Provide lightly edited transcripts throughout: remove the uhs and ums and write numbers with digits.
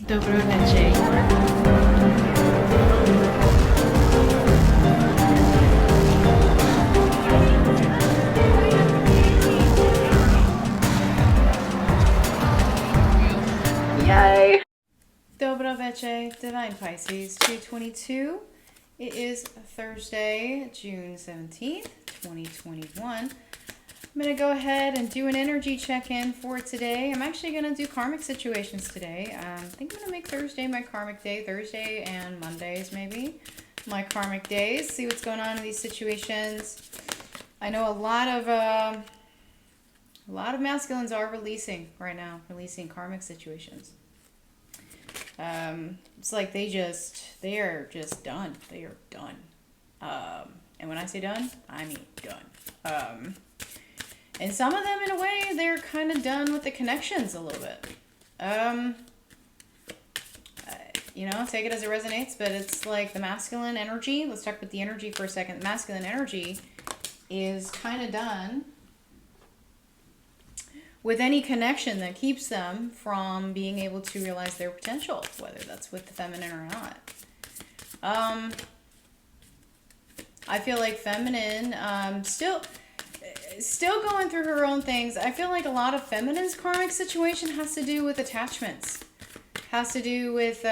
Dobro večer. Yay! Dobro večer, Divine Pisces 222. It is Thursday, June 17th, 2021. I'm going to go ahead and do an energy check-in for today. I'm actually going to do karmic situations today. I think I'm going to make Thursday my karmic day. Thursday and Mondays, maybe, my karmic days. See what's going on in these situations. I know a lot of masculines are releasing right now, releasing karmic situations. It's like they are just done. They are done. And when I say done, I mean done. And some of them, in a way, they're kind of done with the connections a little bit. Take it as it resonates, but it's like the masculine energy. Let's talk about the energy for a second. The masculine energy is kind of done with any connection that keeps them from being able to realize their potential, whether that's with the feminine or not. I feel like feminine, still going through her own things. I feel like a lot of feminine's karmic situation has to do with attachments. Has to do with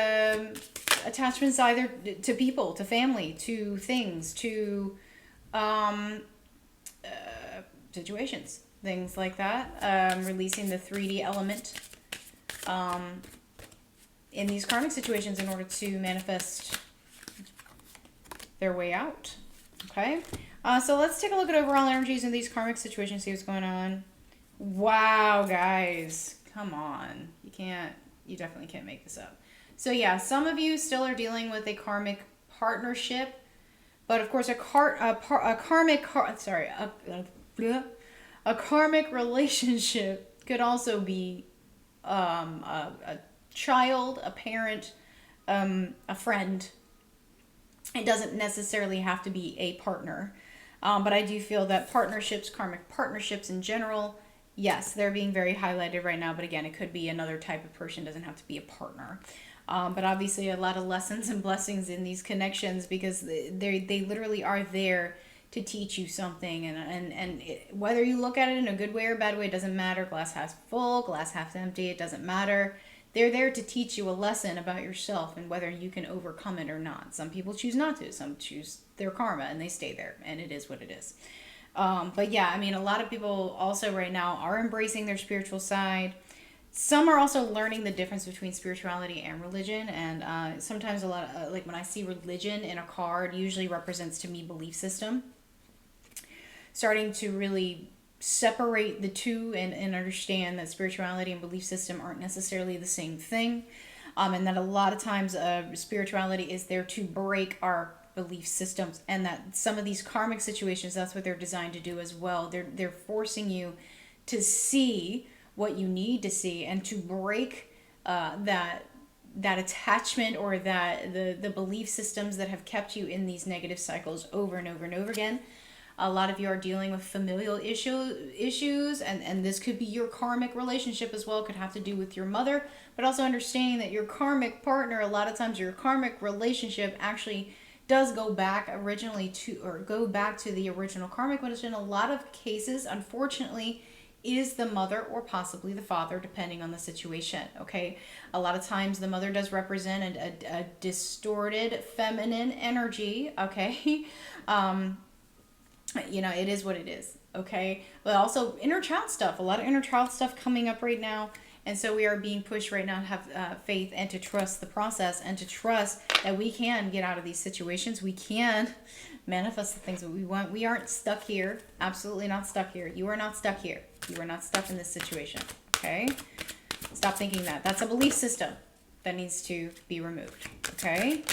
attachments either to people, to family, to things, to situations, things like that. Releasing the 3D element in these karmic situations in order to manifest their way out. Okay? So let's take a look at overall energies in these karmic situations, see what's going on. Wow, guys. Come on. You definitely can't make this up. So yeah, some of you still are dealing with a karmic partnership, but of course a karmic relationship could also be a child, a parent, a friend. It doesn't necessarily have to be a partner. But I do feel that partnerships, karmic partnerships in general, yes, they're being very highlighted right now. But again, it could be another type of person. It doesn't have to be a partner. But obviously a lot of lessons and blessings in these connections because they literally are there to teach you something. And whether you look at it in a good way or bad way, it doesn't matter. Glass half full, glass half empty, it doesn't matter. They're there to teach you a lesson about yourself and whether you can overcome it or not. Some people choose not to. Some choose their karma and they stay there. And it is what it is. But yeah, I mean, a lot of people also right now are embracing their spiritual side. Some are also learning the difference between spirituality and religion. And sometimes a lot of, like when I see religion in a card, usually represents to me belief system. Starting to really separate the two and understand that spirituality and belief system aren't necessarily the same thing, and that a lot of times spirituality is there to break our belief systems, and that some of these karmic situations, that's what they're designed to do as well. They're forcing you to see what you need to see and to break that attachment or that the belief systems that have kept you in these negative cycles over and over and over again. A lot of you are dealing with familial issues, and this could be your karmic relationship as well. It could have to do with your mother, but also understanding that your karmic partner, a lot of times your karmic relationship actually does go back to the original karmic, which in a lot of cases, unfortunately, is the mother or possibly the father, depending on the situation, okay? A lot of times the mother does represent a distorted feminine energy, okay? It is what it is, okay? But also inner child stuff, a lot of inner child stuff coming up right now. And so we are being pushed right now to have faith and to trust the process and to trust that we can get out of these situations. We can manifest the things that we want. We aren't stuck here. Absolutely not stuck here. You are not stuck here. You are not stuck in this situation, okay? Stop thinking that. That's a belief system that needs to be removed, okay?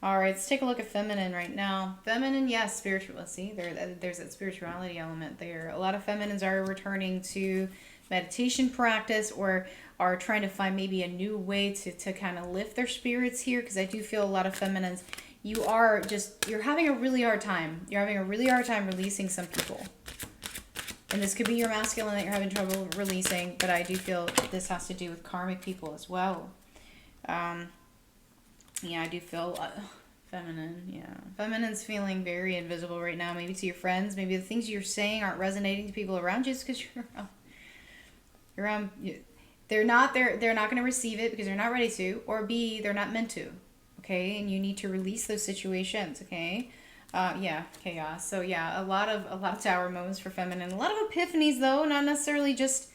All right, let's take a look at feminine right now. Feminine, yes, spiritual. Let's see, there's that spirituality element there. A lot of feminines are returning to meditation practice or are trying to find maybe a new way to kind of lift their spirits here, because I do feel a lot of feminines, you're having a really hard time. You're having a really hard time releasing some people. And this could be your masculine that you're having trouble releasing, but I do feel this has to do with karmic people as well. Yeah, I do feel feminine. Yeah, feminine's feeling very invisible right now. Maybe to your friends. Maybe the things you're saying aren't resonating to people around you just because you're around. They're not going to receive it because they're not ready to, or B, they're not meant to. Okay, and you need to release those situations. Okay. Yeah, chaos. So yeah, a lot of tower moments for feminine. A lot of epiphanies though, not necessarily just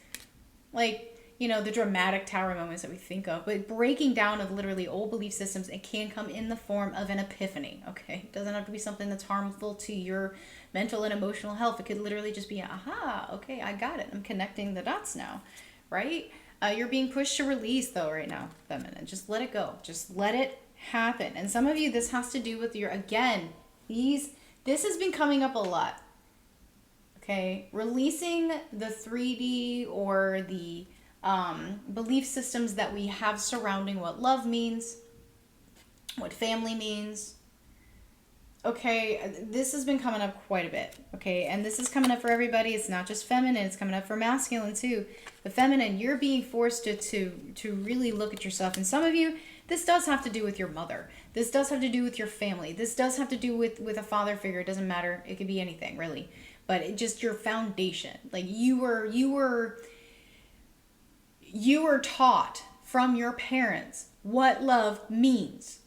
like, you know, the dramatic tower moments that we think of, but breaking down of literally old belief systems. It can come in the form of an epiphany. Okay, it doesn't have to be something that's harmful to your mental and emotional health. It could literally just be, aha, okay, I got it. I'm connecting the dots now, right? You're being pushed to release though right now, feminine. Just let it go. Just let it happen. And some of you, this has to do with your, again, this has been coming up a lot. Okay, releasing the 3D or the belief systems that we have surrounding what love means, what family means. Okay, this has been coming up quite a bit. Okay, and this is coming up for everybody. It's not just feminine, it's coming up for masculine too. The feminine, you're being forced to really look at yourself. And some of you, this does have to do with your mother. This does have to do with your family. This does have to do with a father figure. It doesn't matter. It could be anything, really. But it just your foundation. Like you were taught from your parents what love means.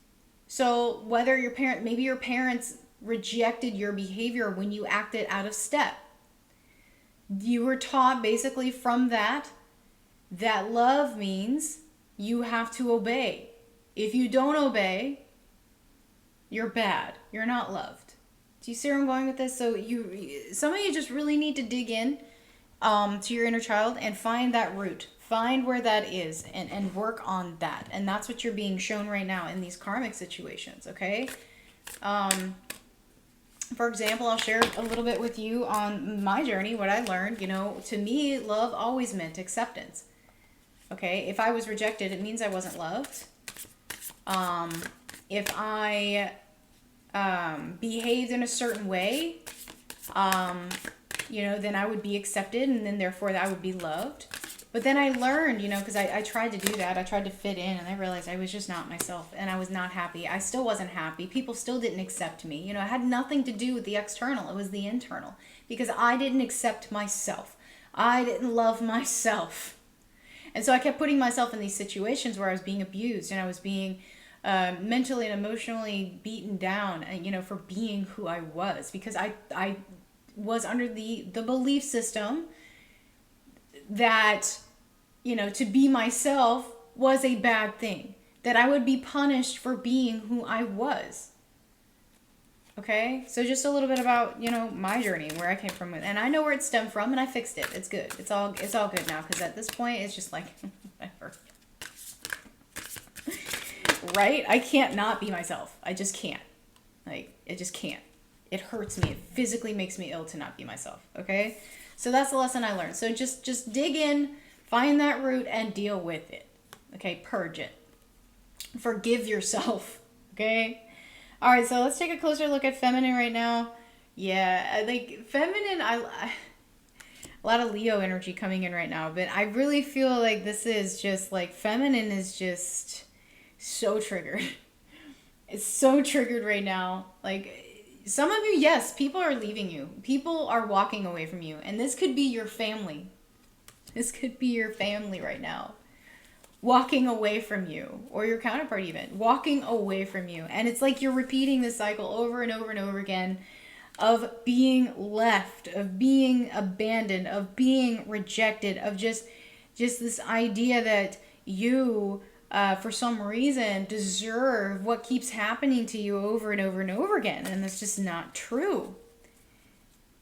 So whether maybe your parents rejected your behavior when you acted out of step. You were taught basically from that love means you have to obey. If you don't obey, you're bad. You're not loved. Do you see where I'm going with this? So some of you just really need to dig in to your inner child and find that root. Find where that is and work on that. And that's what you're being shown right now in these karmic situations, okay? For example, I'll share a little bit with you on my journey, what I learned. You know, to me, love always meant acceptance. Okay? If I was rejected, it means I wasn't loved. If I behaved in a certain way, you know, then I would be accepted, and then therefore I would be loved. But then I learned, you know, because I tried to do that. I tried to fit in, and I realized I was just not myself, and I was not happy. I still wasn't happy. People still didn't accept me. You know, it had nothing to do with the external. It was the internal, because I didn't accept myself. I didn't love myself. And so I kept putting myself in these situations where I was being abused, and I was being mentally and emotionally beaten down, you know, for being who I was, because I was under the belief system that, you know, to be myself was a bad thing, that I would be punished for being who I was. Okay, so just a little bit about, you know, my journey, where I came from, and I know where it stemmed from, and I fixed it. It's good. It's all good now, because at this point it's just like whatever. Right? I can't not be myself. I just can't. Like, it just can't. It hurts me. It physically makes me ill to not be myself. Okay? So that's the lesson I learned. So just dig in, find that root, and deal with it. Okay? Purge it. Forgive yourself. Okay? All right, so let's take a closer look at feminine right now. Yeah, like feminine, a lot of Leo energy coming in right now, but I really feel like this is just like feminine is just so triggered. It's so triggered right now. Like some of you, yes, people are leaving you. People are walking away from you, and this could be your family. This could be your family right now. Walking away from you, or your counterpart even, walking away from you. And it's like you're repeating this cycle over and over and over again of being left, of being abandoned, of being rejected, of just this idea that you, for some reason, deserve what keeps happening to you over and over and over again. And that's just not true.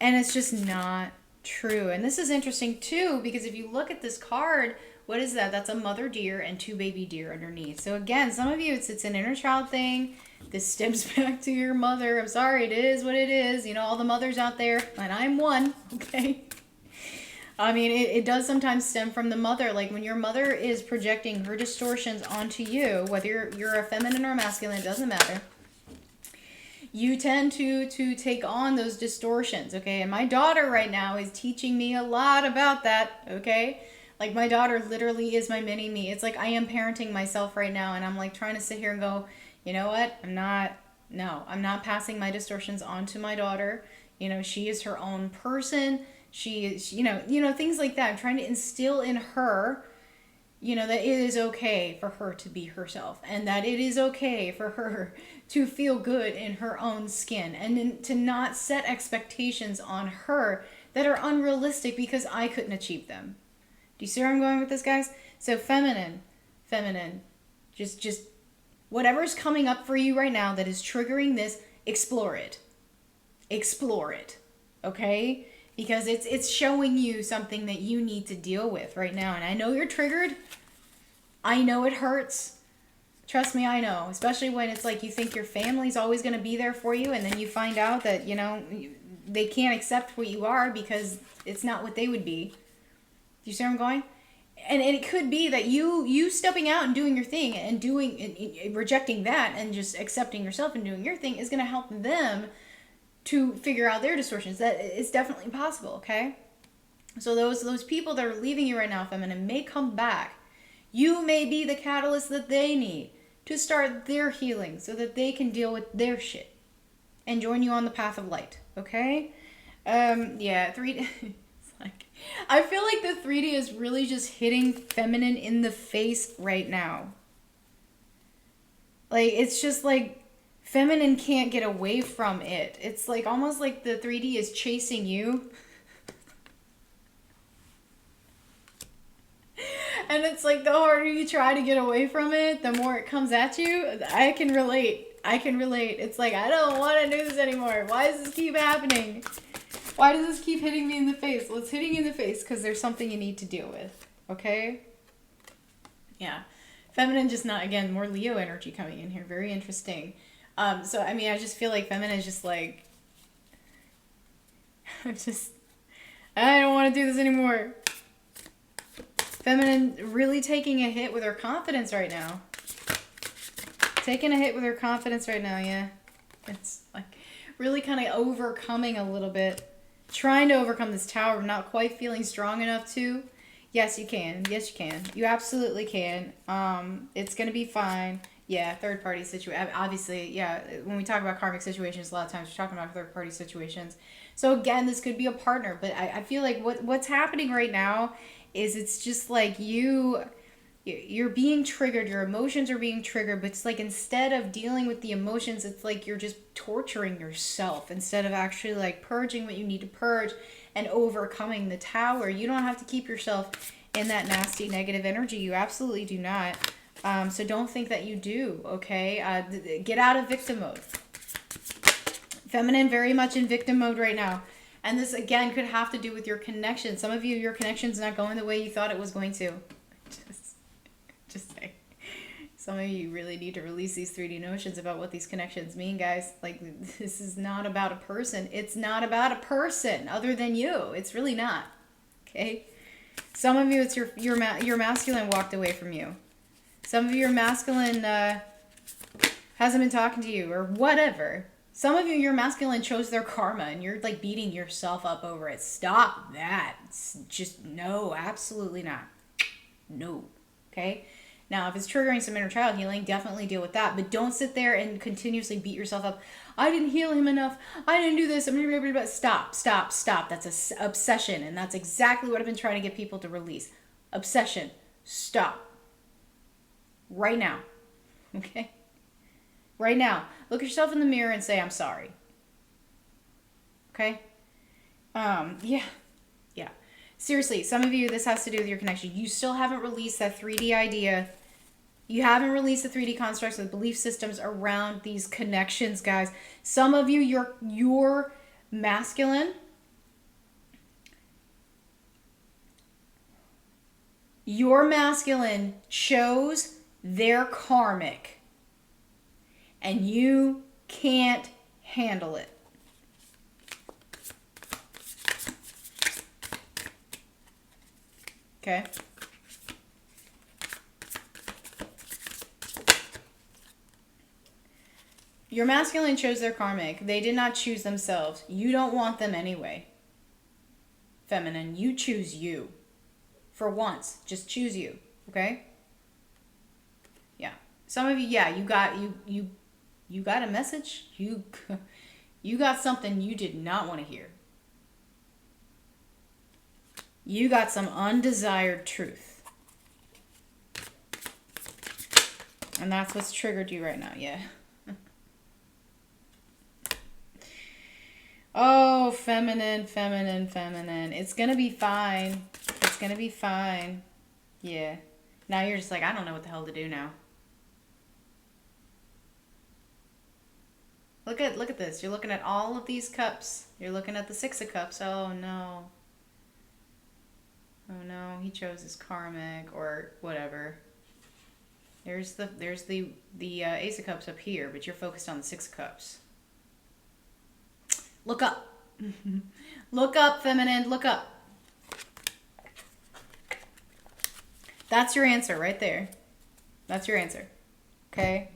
And it's just not true. And this is interesting too, because if you look at this card, what is that? That's a mother deer and two baby deer underneath. So again, some of you, it's an inner child thing. This stems back to your mother. I'm sorry, it is what it is. You know, all the mothers out there, and I'm one, okay? I mean, it does sometimes stem from the mother. Like when your mother is projecting her distortions onto you, whether you're a feminine or a masculine, it doesn't matter. you tend to take on those distortions, okay? And my daughter right now is teaching me a lot about that, okay? Like, my daughter literally is my mini me. It's like I am parenting myself right now, and I'm like trying to sit here and go, you know what? I'm not passing my distortions on to my daughter. You know, she is her own person. She is, things like that. I'm trying to instill in her, that it is okay for her to be herself, and that it is okay for her to feel good in her own skin, and then to not set expectations on her that are unrealistic because I couldn't achieve them. Do you see where I'm going with this, guys? So feminine, just whatever's coming up for you right now that is triggering this, explore it, okay? Because it's showing you something that you need to deal with right now. And I know you're triggered. I know it hurts. Trust me, I know. Especially when it's like you think your family's always going to be there for you, and then you find out that, they can't accept what you are because it's not what they would be. Do you see where I'm going? And it could be that you stepping out and doing your thing and rejecting that and just accepting yourself and doing your thing is going to help them to figure out their distortions. That it's definitely possible, okay? So those people that are leaving you right now, feminine, may come back. You may be the catalyst that they need to start their healing so that they can deal with their shit and join you on the path of light, okay? 3D. It's like, I feel like the 3D is really just hitting feminine in the face right now. Like, it's just like feminine can't get away from it. It's like almost like the 3D is chasing you. And it's like the harder you try to get away from it, the more it comes at you. I can relate. It's like, I don't want to do this anymore. Why does this keep happening? Why does this keep hitting me in the face? Well, it's hitting you in the face because there's something you need to deal with. Okay? Yeah. Feminine, just not, again, more Leo energy coming in here. Very interesting. So, I mean, I just feel like feminine is just like, I don't want to do this anymore. Feminine really taking a hit with her confidence right now. Yeah. It's like really kind of overcoming a little bit. Trying to overcome this tower, not quite feeling strong enough to. Yes, you can. You absolutely can. It's going to be fine. Yeah, third party situation. Obviously, yeah, when we talk about karmic situations, a lot of times we're talking about third party situations. So again, this could be a partner, but I feel like what's happening right now is it's just like you're being triggered, your emotions are being triggered, but it's like instead of dealing with the emotions, it's like you're just torturing yourself instead of actually like purging what you need to purge and overcoming the tower. You don't have to keep yourself in that nasty negative energy. You absolutely do not. So don't think that you do, okay? Get out of victim mode. Feminine, very much in victim mode right now. And this, again, could have to do with your connection. Some of you, your connection's not going the way you thought it was going to. Just say. Some of you really need to release these 3D notions about what these connections mean, guys. Like, this is not about a person. It's not about a person other than you. It's really not, okay? Some of you, it's your masculine walked away from you. Some of your masculine hasn't been talking to you or whatever. Some of you, your masculine chose their karma and you're like beating yourself up over it. Stop that. It's just no, absolutely not. No. Okay? Now, if it's triggering some inner child healing, definitely deal with that. But don't sit there and continuously beat yourself up. I didn't heal him enough. I didn't do this. Stop. That's an obsession. And that's exactly what I've been trying to get people to release. Obsession. Stop. Right now. Okay? Right now. Look yourself in the mirror and say, I'm sorry. Okay? Yeah. Seriously, some of you, this has to do with your connection. You still haven't released that 3D idea. You haven't released the 3D constructs, the belief systems around these connections, guys. Some of you, you're masculine. Your masculine chose their karmic. And you can't handle it. Okay? Your masculine chose their karmic. They did not choose themselves. You don't want them anyway. Feminine, you choose you. For once, just choose you, okay? Yeah. Some of you, yeah, you got a message. You got something you did not want to hear. You got some undesired truth. And that's what's triggered you right now, yeah. Oh, feminine, feminine, feminine. It's going to be fine. It's going to be fine. Yeah. Now you're just like, I don't know what the hell to do now. Look at this. You're looking at all of these cups. You're looking at the Six of Cups. Oh, no. Oh, no. He chose his karmic or whatever. There's the Ace of Cups up here, but you're focused on the Six of Cups. Look up. Look up, feminine. Look up. That's your answer right there. That's your answer. Okay?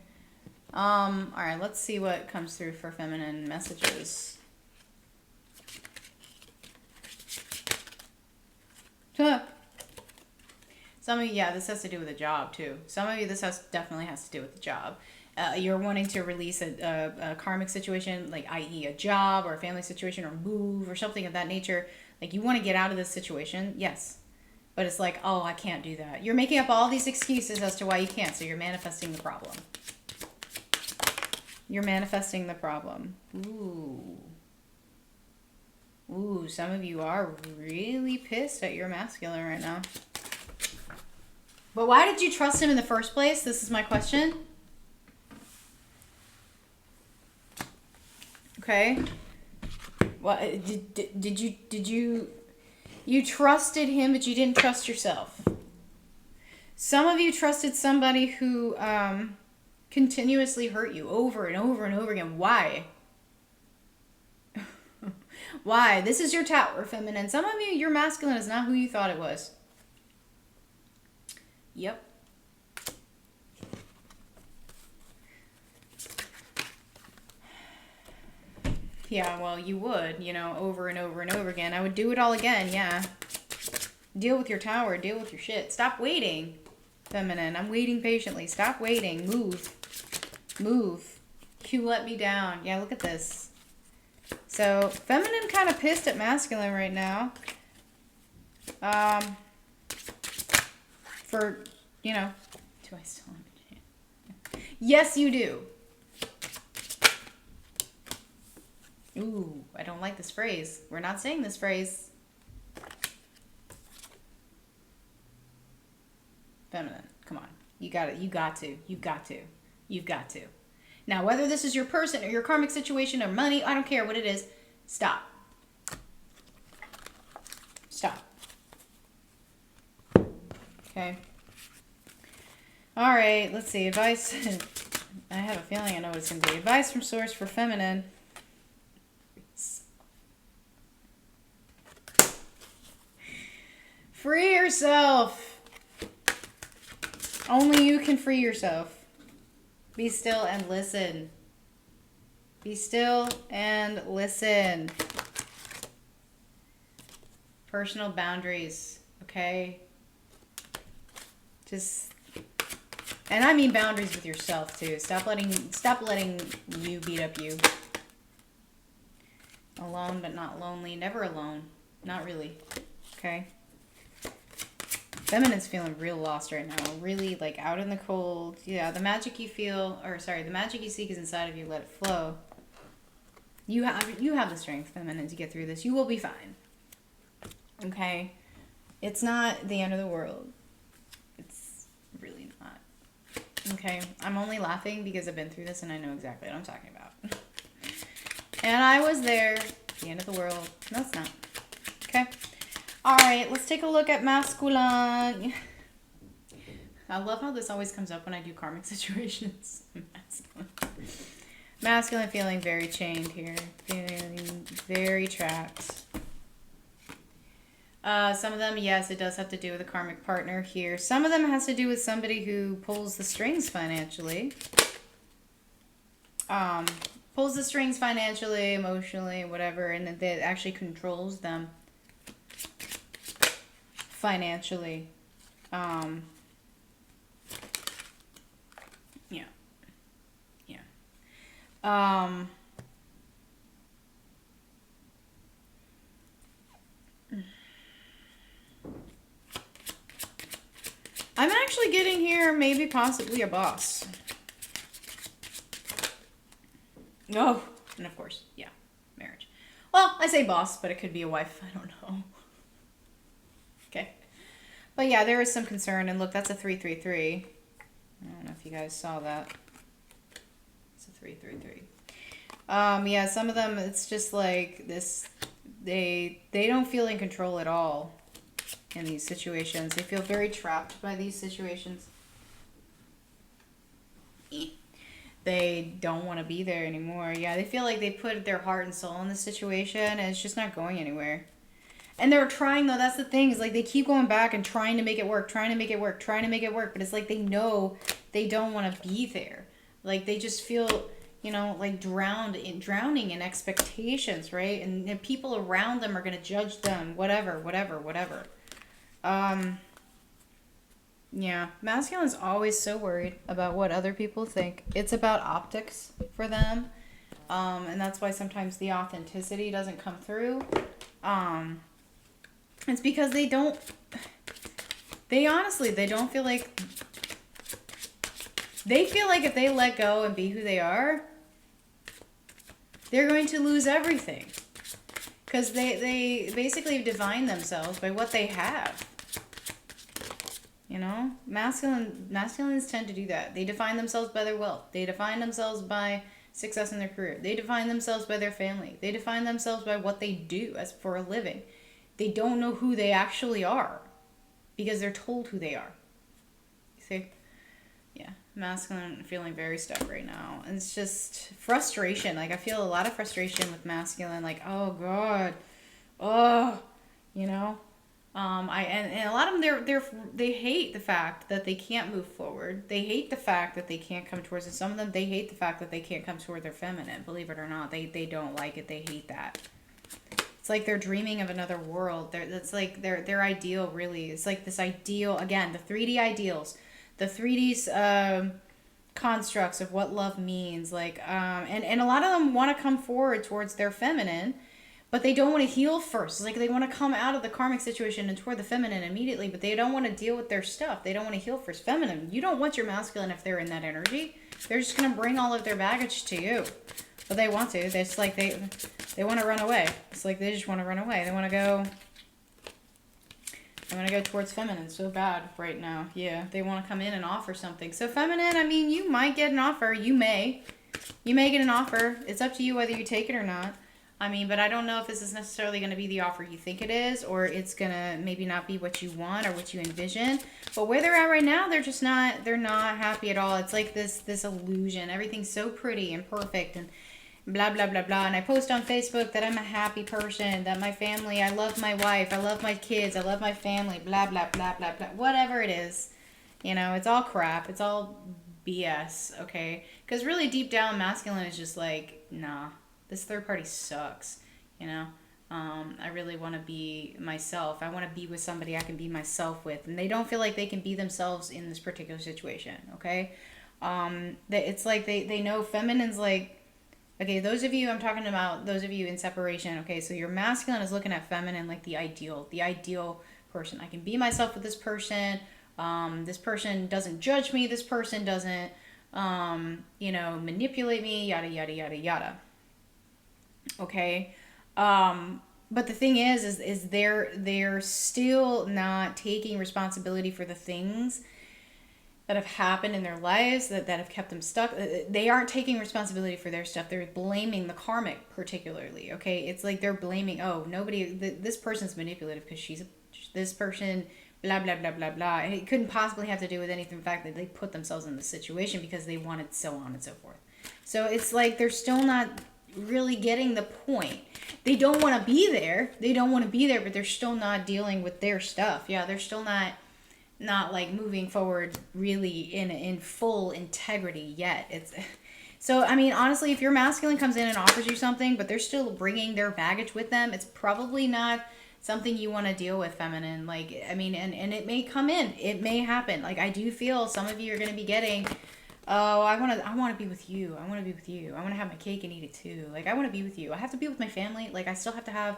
All right, let's see what comes through for feminine messages. Some of you, yeah, this has to do with a job too. Some of you, this definitely has to do with the job. You're wanting to release a karmic situation, like i.e. a job or a family situation or move or something of that nature. Like you want to get out of this situation, yes. But it's like, oh, I can't do that. You're making up all these excuses as to why you can't, so you're manifesting the problem. You're manifesting the problem. Ooh. Ooh, some of you are really pissed at your masculine right now. But why did you trust him in the first place? This is my question. Okay. What did you trusted him, but you didn't trust yourself? Some of you trusted somebody who continuously hurt you over and over and over again. Why? Why? This is your Tower, feminine. Some of you, your masculine is not who you thought it was. Yep. Yeah, well, you would, you know, over and over and over again. I would do it all again, yeah. Deal with your Tower. Deal with your shit. Stop waiting, feminine. I'm waiting patiently. Stop waiting. Move. Move. You let me down. Yeah, look at this. So, feminine kind of pissed at masculine right now. For, you know, do I still have a chance? Yes, you do. Ooh, I don't like this phrase. We're not saying this phrase. Feminine, come on. You got it. You got to. You got to. You've got to. Now, whether this is your person or your karmic situation or money, I don't care what it is. Stop. Stop. Okay. All right, let's see. Advice. I have a feeling I know what it's going to be. Advice from Source for feminine. Free yourself. Only you can free yourself. Be still and listen. Be still and listen. Personal boundaries, okay? Just, and I mean boundaries with yourself too. Stop letting you beat up you. Alone but not lonely. Never alone. Not really. Okay? Feminine's feeling real lost right now. Really, like, out in the cold. Yeah, the magic you feel, or sorry, the magic you seek is inside of you. Let it flow. You have the strength, feminine, to get through this. You will be fine. Okay? It's not the end of the world. It's really not. Okay? I'm only laughing because I've been through this and I know exactly what I'm talking about. And I was there. The end of the world. No, it's not. Okay? Alright, let's take a look at masculine. I love how this always comes up when I do karmic situations. Masculine feeling very chained here. Feeling very trapped. Some of them, yes, it does have to do with a karmic partner here. Some of them has to do with somebody who pulls the strings financially. Pulls the strings financially, emotionally, whatever, and that actually controls them financially. Yeah. Yeah. I'm actually getting here maybe possibly a boss. Oh, and of course, yeah, marriage. Well, I say boss, but it could be a wife. I don't know. Okay. But yeah, there is some concern. And look, that's a 333. I don't know if you guys saw that. It's a 333. Yeah, some of them, it's just like this. They don't feel in control at all in these situations. They feel very trapped by these situations. They don't want to be there anymore. Yeah, they feel like they put their heart and soul in this situation, and it's just not going anywhere. And they're trying, though. That's the thing. Is like they keep going back and trying to make it work, trying to make it work, trying to make it work. But it's like they know they don't want to be there. Like they just feel, like drowning in expectations, right? And people around them are gonna judge them. Whatever. Yeah, masculine's always so worried about what other people think. It's about optics for them. And that's why sometimes the authenticity doesn't come through. It's because they don't feel like, they feel like if they let go and be who they are, they're going to lose everything. Because they basically define themselves by what they have. Masculines tend to do that. They define themselves by their wealth. They define themselves by success in their career. They define themselves by their family. They define themselves by what they do as for a living. They don't know who they actually are because they're told who they are. You see? Yeah, masculine feeling very stuck right now. And it's just frustration. Like I feel a lot of frustration with masculine. Like, oh God, and a lot of them they hate the fact that they can't move forward. They hate the fact that they can't come towards it. Some of them, they hate the fact that they can't come toward their feminine. Believe it or not, they don't like it. They hate that. It's like they're dreaming of another world. That's like their ideal. Really, it's like this ideal again. The 3D ideals, the 3D constructs of what love means. Like and a lot of them want to come forward towards their feminine. But they don't want to heal first. It's like they want to come out of the karmic situation and toward the feminine immediately, but they don't want to deal with their stuff. They don't want to heal first. Feminine, you don't want your masculine if they're in that energy. They're just going to bring all of their baggage to you. But they want to. It's like they want to run away. It's like they just want to run away. They want to go towards feminine so bad right now. Yeah, they want to come in and offer something. So feminine, I mean, you might get an offer. You may get an offer. It's up to you whether you take it or not. I mean, but I don't know if this is necessarily going to be the offer you think it is, or it's going to maybe not be what you want or what you envision. But where they're at right now, they're not happy at all. It's like this illusion. Everything's so pretty and perfect and blah, blah, blah, blah. And I post on Facebook that I'm a happy person, that my family, I love my wife, I love my kids, I love my family, blah, blah, blah, blah, blah. Whatever it is, it's all crap. It's all BS, okay? Because really deep down, masculine is just like, nah. This third party sucks, I really want to be myself. I want to be with somebody I can be myself with. And they don't feel like they can be themselves in this particular situation, okay? It's like they know feminine's like, okay, those of you, I'm talking about those of you in separation, okay? So your masculine is looking at feminine like the ideal person. I can be myself with this person. This person doesn't judge me. This person doesn't, manipulate me, yada, yada, yada, yada. Okay, but the thing is they're still not taking responsibility for the things that have happened in their lives that have kept them stuck. They aren't taking responsibility for their stuff. They're blaming the karmic particularly. Okay, it's like they're blaming, this person's manipulative because this person, blah blah blah blah blah. And it couldn't possibly have to do with anything. The fact that they put themselves in this situation because they wanted so on and so forth. So it's like they're still not really getting the point. They don't want to be there. But they're still not dealing with their stuff. Yeah, they're still not like moving forward really in full integrity yet. So, I mean, honestly, if your masculine comes in and offers you something, but they're still bringing their baggage with them, it's probably not something you want to deal with, feminine. Like, I mean, and it may come in. It may happen. Like, I do feel some of you are going to be getting, oh, I want to be with you. I want to be with you. I want to have my cake and eat it too. Like, I want to be with you. I have to be with my family. Like, I still have to have,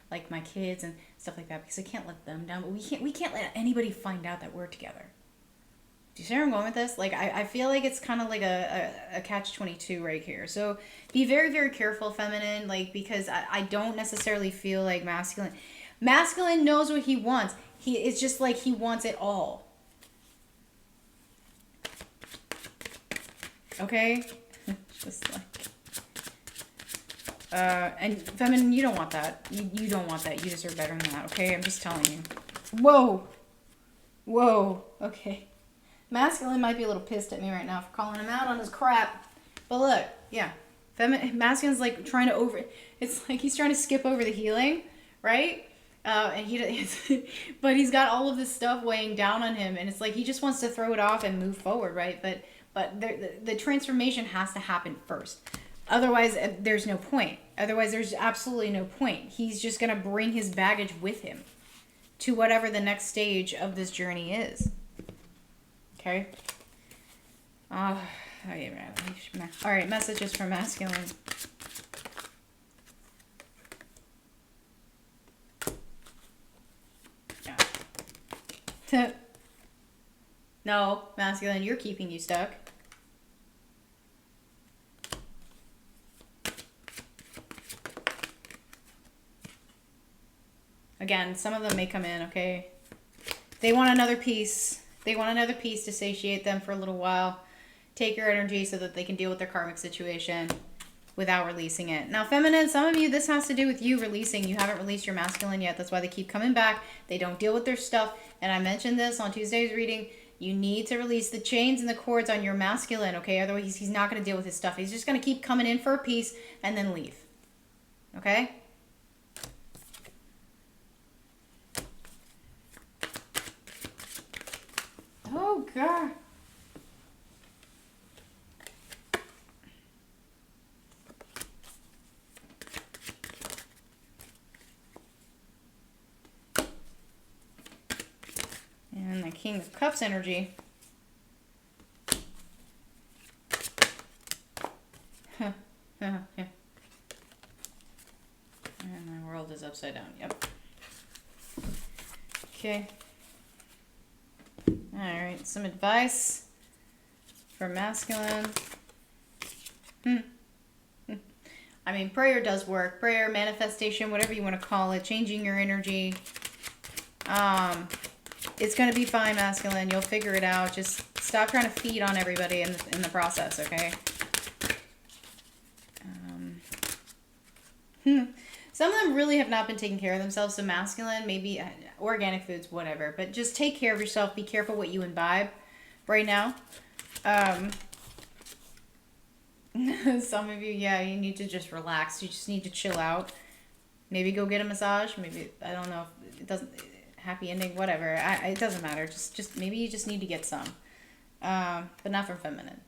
like, my kids and stuff like that because I can't let them down. But we can't let anybody find out that we're together. Do you see where I'm going with this? Like, I feel like it's kind of like a catch-22 right here. So be very, very careful, feminine, like, because I don't necessarily feel like masculine knows what he wants. It's just like he wants it all. Okay? Just like, and feminine, you don't want that. You don't want that. You deserve better than that, okay? I'm just telling you. Whoa. Whoa. Okay. Masculine might be a little pissed at me right now for calling him out on his crap. But look, yeah. Masculine's like trying to it's like he's trying to skip over the healing, right? But he's got all of this stuff weighing down on him, and it's like he just wants to throw it off and move forward, right? But the transformation has to happen first. Otherwise, there's no point. Otherwise, there's absolutely no point. He's just going to bring his baggage with him to whatever the next stage of this journey is. Okay. All right, messages from masculine. Yeah. No, masculine, you're keeping you stuck. Again, some of them may come in, okay? They want another piece. They want another piece to satiate them for a little while. Take your energy so that they can deal with their karmic situation without releasing it. Now, feminine, some of you, this has to do with you releasing. You haven't released your masculine yet. That's why they keep coming back. They don't deal with their stuff. And I mentioned this on Tuesday's reading. You need to release the chains and the cords on your masculine, okay? Otherwise, he's not going to deal with his stuff. He's just going to keep coming in for a piece and then leave. Okay? Oh, God. And the King of Cups energy. Yeah. And my world is upside down. Yep. Okay. Alright, some advice for masculine. I mean, prayer does work. Prayer, manifestation, whatever you want to call it. Changing your energy. It's going to be fine, masculine. You'll figure it out. Just stop trying to feed on everybody in the process, okay? Some of them really have not been taking care of themselves. So masculine, maybe organic foods, whatever. But just take care of yourself. Be careful what you imbibe right now. Some of you, yeah, you need to just relax. You just need to chill out. Maybe go get a massage. Maybe, I don't know if it doesn't, happy ending, whatever. It doesn't matter. Just maybe you just need to get some. But not from feminine.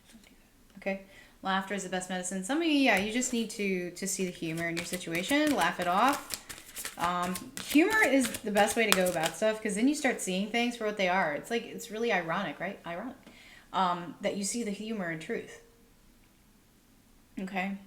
Don't do that. Okay? Laughter is the best medicine. Some of you, yeah, you just need to see the humor in your situation. Laugh it off. Humor is the best way to go about stuff because then you start seeing things for what they are. It's like, it's really ironic, right? Ironic. That you see the humor and truth. Okay?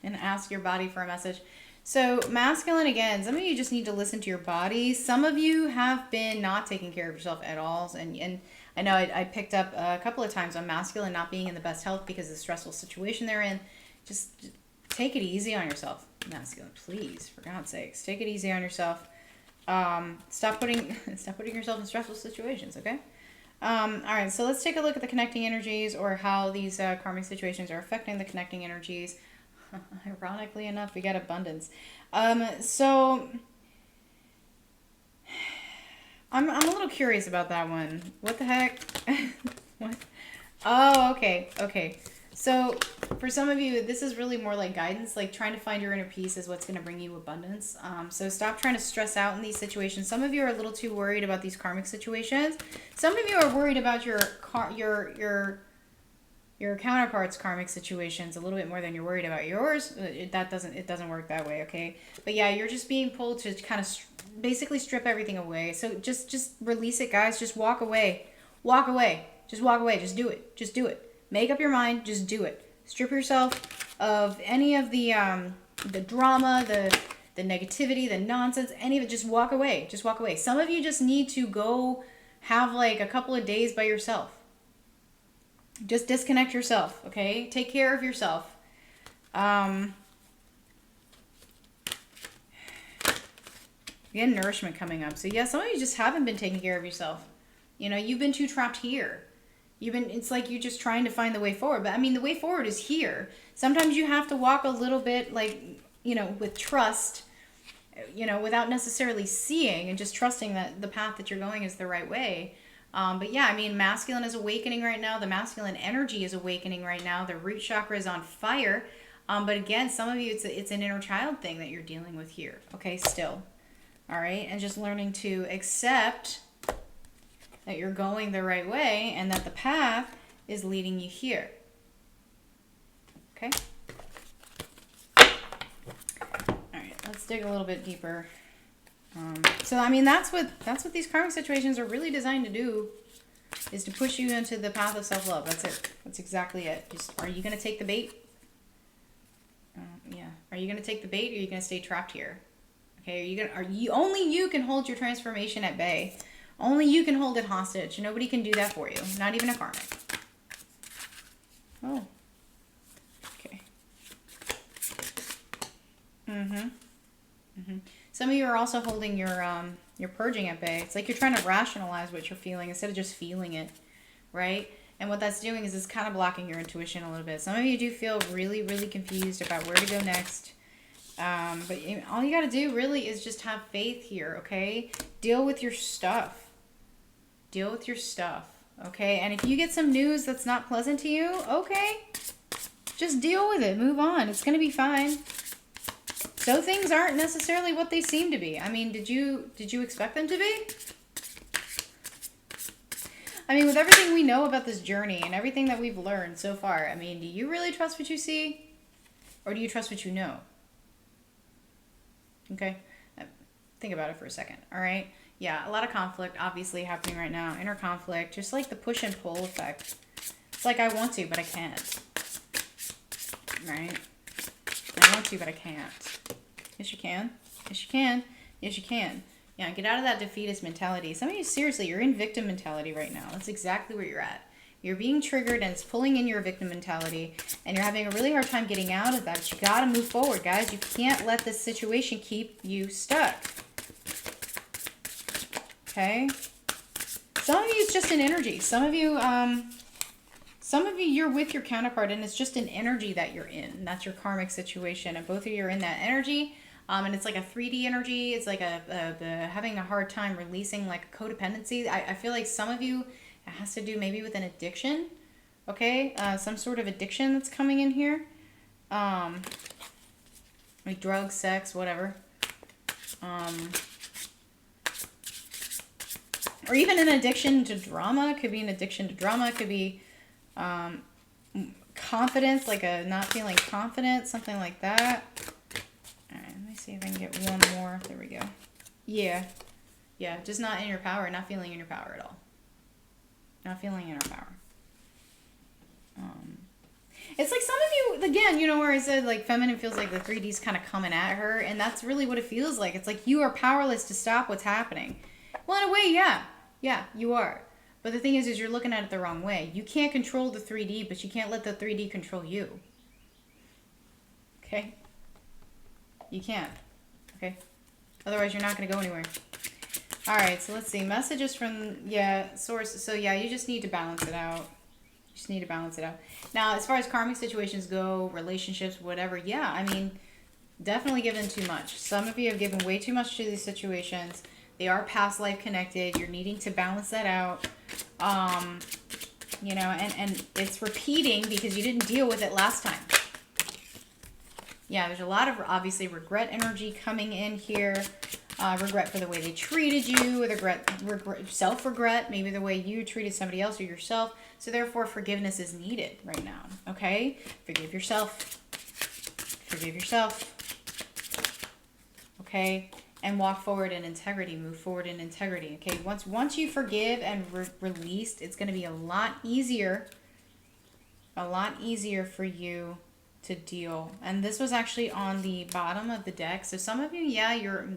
And ask your body for a message. So masculine, again, some of you just need to listen to your body. Some of you have been not taking care of yourself at all. And I know I picked up a couple of times on masculine not being in the best health because of the stressful situation they're in. Just take it easy on yourself, masculine, please, for God's sakes. Take it easy on yourself. Stop putting yourself in stressful situations, okay? All right, so let's take a look at the connecting energies or how these karmic situations are affecting the connecting energies. Ironically enough, we got abundance. So I'm a little curious about that one. What the heck? What? Oh, okay. So for some of you, this is really more like guidance, like trying to find your inner peace is what's going to bring you abundance. So stop trying to stress out in these situations. Some of you are a little too worried about these karmic situations. Some of you are worried about your your counterpart's karmic situations a little bit more than you're worried about yours. It doesn't work that way, okay? But yeah, you're just being pulled to kind of basically strip everything away. So just release it, guys. Just walk away. Walk away. Just walk away. Just do it. Just do it. Make up your mind. Just do it. Strip yourself of any of the drama, the negativity, the nonsense, any of it. Just walk away. Just walk away. Some of you just need to go have like a couple of days by yourself. Just disconnect yourself, okay? Take care of yourself. Again, nourishment coming up. So yeah, some of you just haven't been taking care of yourself. You know, you've been too trapped here. It's like you're just trying to find the way forward. But I mean, the way forward is here. Sometimes you have to walk a little bit like, you know, with trust, you know, without necessarily seeing, and just trusting that the path that you're going is the right way. But yeah, I mean, masculine is awakening right now. The masculine energy is awakening right now. The root chakra is on fire. But again, some of you, it's an inner child thing that you're dealing with here. Okay, still. All right. And just learning to accept that you're going the right way and that the path is leading you here. Okay. All right. Let's dig a little bit deeper. So I mean, that's what these karmic situations are really designed to do, is to push you into the path of self-love. That's it. That's exactly it. Just, are you going to take the bait? Yeah. Are you going to take the bait, or are you going to stay trapped here? Okay. Only you can hold your transformation at bay. Only you can hold it hostage. Nobody can do that for you. Not even a karmic. Oh. Okay. Some of you are also holding your purging at bay. It's like you're trying to rationalize what you're feeling instead of just feeling it, right? And what that's doing is it's kind of blocking your intuition a little bit. Some of you do feel really, really confused about where to go next. But all you got to do really is just have faith here, okay? Deal with your stuff. Deal with your stuff, okay? And if you get some news that's not pleasant to you, okay, just deal with it. Move on. It's going to be fine. So things aren't necessarily what they seem to be. I mean, did you expect them to be? I mean, with everything we know about this journey and everything that we've learned so far, I mean, do you really trust what you see? Or do you trust what you know? Okay? Think about it for a second, all right? Yeah, a lot of conflict obviously happening right now. Inner conflict, just like the push and pull effect. It's like I want to, but I can't. Right? I want to, but I can't. Yes, you can. Yes, you can. Yes, you can. Yeah, get out of that defeatist mentality. Some of you, seriously, you're in victim mentality right now. That's exactly where you're at. You're being triggered and it's pulling in your victim mentality, and you're having a really hard time getting out of that. But you got to move forward, guys. You can't let this situation keep you stuck. Okay? Some of you, it's just an energy. Some of you, you're with your counterpart, and it's just an energy that you're in. That's your karmic situation, and both of you are in that energy. And it's like a 3D energy. It's like having a hard time releasing like a codependency. I feel like some of you, it has to do maybe with an addiction. Okay? Some sort of addiction that's coming in here. Like drugs, sex, whatever. Or even an addiction to drama. Could be an addiction to drama. Could be confidence, like a not feeling confident, something like that. All right, let me see if I can get one more. There we go. Yeah, just not in your power, not feeling in your power at all. Not feeling in our power. It's like some of you, again, you know, where I said like feminine feels like the 3D's kind of coming at her, and that's really what it feels like. It's like you are powerless to stop what's happening. Well, in a way, yeah, you are. But the thing is you're looking at it the wrong way. You can't control the 3D, but you can't let the 3D control you. Okay? You can't. Okay? Otherwise, you're not going to go anywhere. All right, so let's see. Messages from, source. So, yeah, you just need to balance it out. You just need to balance it out. Now, as far as karmic situations go, relationships, whatever, yeah, I mean, definitely given too much. Some of you have given way too much to these situations. They are past life connected. You're needing to balance that out. You know, and it's repeating because you didn't deal with it last time. Yeah, there's a lot of, obviously, regret energy coming in here. Regret for the way they treated you, self-regret, maybe the way you treated somebody else or yourself. So therefore, forgiveness is needed right now. Okay? Forgive yourself. Forgive yourself. Okay? And walk forward in integrity. Move forward in integrity. Okay? Once you forgive and released, it's going to be a lot easier for you to deal. And this was actually on the bottom of the deck. So some of you, yeah, you're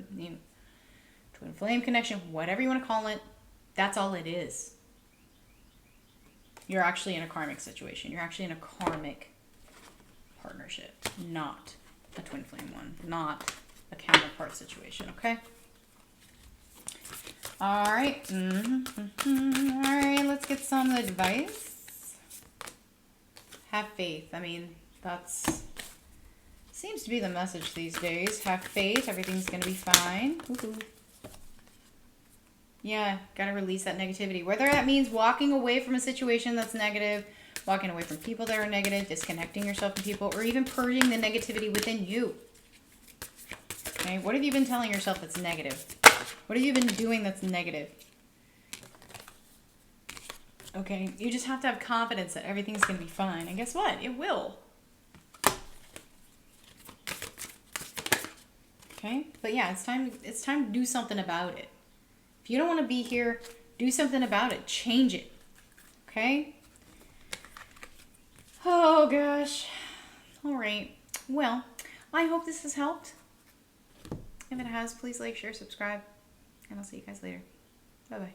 twin flame connection, whatever you want to call it, that's all it is. You're actually in a karmic situation. You're actually in a karmic partnership, not a twin flame one, not a counterpart situation, okay? All right. All right, let's get some advice. Have faith. I mean, that's seems to be the message these days. Have faith. Everything's going to be fine. Woohoo. Yeah, got to release that negativity. Whether that means walking away from a situation that's negative, walking away from people that are negative, disconnecting yourself from people, or even purging the negativity within you. Okay, what have you been telling yourself that's negative? What have you been doing that's negative? Okay, you just have to have confidence that everything's going to be fine. And guess what? It will. Okay, but yeah, it's time to do something about it. If you don't want to be here, do something about it. Change it. Okay? Oh, gosh. All right. Well, I hope this has helped. If it has, please like, share, subscribe. And I'll see you guys later. Bye-bye.